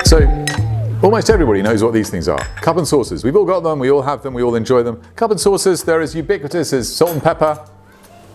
So, almost everybody knows what these things are. Cup and saucers. We've all got them, we all have them, we all enjoy them. Cup and saucers, they're as ubiquitous as salt and pepper,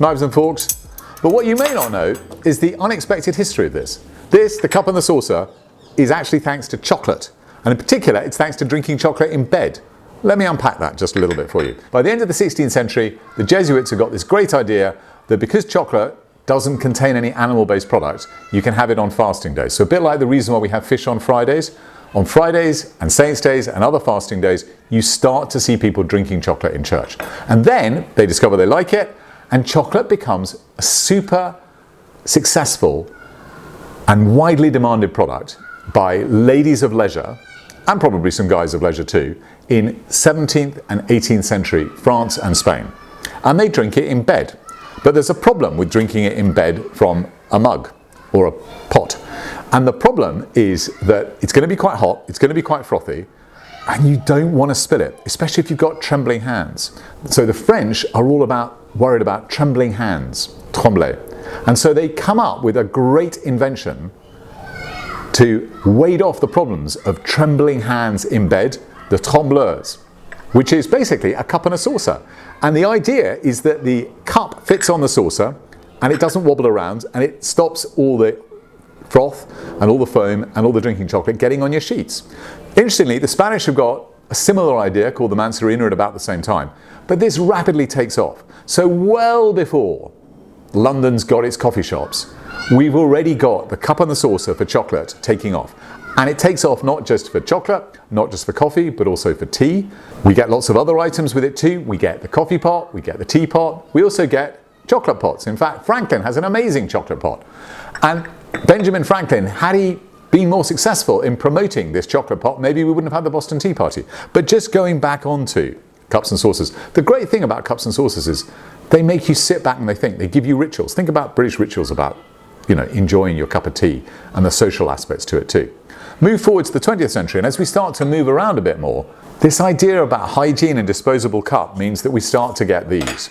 knives and forks. But what you may not know is the unexpected history of this. This, the cup and the saucer, is actually thanks to chocolate. And in particular, it's thanks to drinking chocolate in bed. Let me unpack that just a little bit for you. By the end of the 16th century, the Jesuits have got this great idea that because chocolate doesn't contain any animal-based product, you can have it on fasting days. So a bit like the reason why we have fish on Fridays and Saints' days and other fasting days, you start to see people drinking chocolate in church. And then they discover they like it, and chocolate becomes a super successful and widely demanded product by ladies of leisure, and probably some guys of leisure too, in 17th and 18th century France and Spain. And they drink it in bed. But there's a problem with drinking it in bed from a mug or a pot. And the problem is that it's going to be quite hot, it's going to be quite frothy, and you don't want to spill it, especially if you've got trembling hands. So the French are all worried about trembling hands, trembler. And so they come up with a great invention to ward off the problems of trembling hands in bed, the Trembleuse, which is basically a cup and a saucer. And the idea is that the cup fits on the saucer and it doesn't wobble around, and it stops all the froth and all the foam and all the drinking chocolate getting on your sheets. Interestingly, the Spanish have got a similar idea called the Mansurina at about the same time, but this rapidly takes off. So well before London's got its coffee shops, we've already got the cup and the saucer for chocolate taking off. And it takes off not just for chocolate, not just for coffee, but also for tea. We get lots of other items with it too. We get the coffee pot, we get the tea pot, we also get chocolate pots. In fact, Franklin has an amazing chocolate pot. And Benjamin Franklin, had he been more successful in promoting this chocolate pot, maybe we wouldn't have had the Boston Tea Party. But just going back onto cups and saucers, the great thing about cups and saucers is they make you sit back and they think. They give you rituals. Think about British rituals about, enjoying your cup of tea and the social aspects to it too. Move forward to the 20th century, and as we start to move around a bit more, this idea about hygiene and disposable cup means that we start to get these.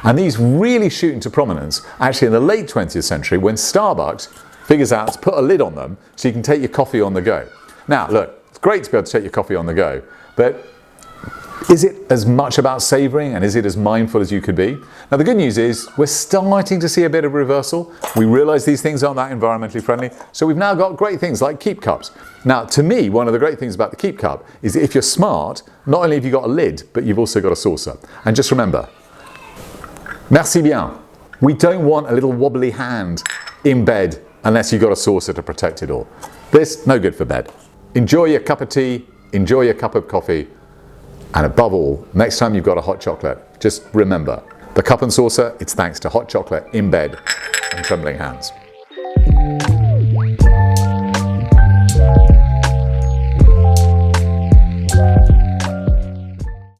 And these really shoot into prominence actually in the late 20th century when Starbucks figures out to put a lid on them so you can take your coffee on the go. Now look, it's great to be able to take your coffee on the go, but is it as much about savouring and is it as mindful as you could be? Now the good news is we're starting to see a bit of reversal. We realise these things aren't that environmentally friendly, so we've now got great things like Keep Cups. Now to me, one of the great things about the Keep Cup is that if you're smart, not only have you got a lid, but you've also got a saucer. And just remember, merci bien. We don't want a little wobbly hand in bed unless you've got a saucer to protect it all. This, no good for bed. Enjoy your cup of tea, enjoy your cup of coffee, and above all, next time you've got a hot chocolate, just remember, the cup and saucer, it's thanks to hot chocolate in bed and trembling hands.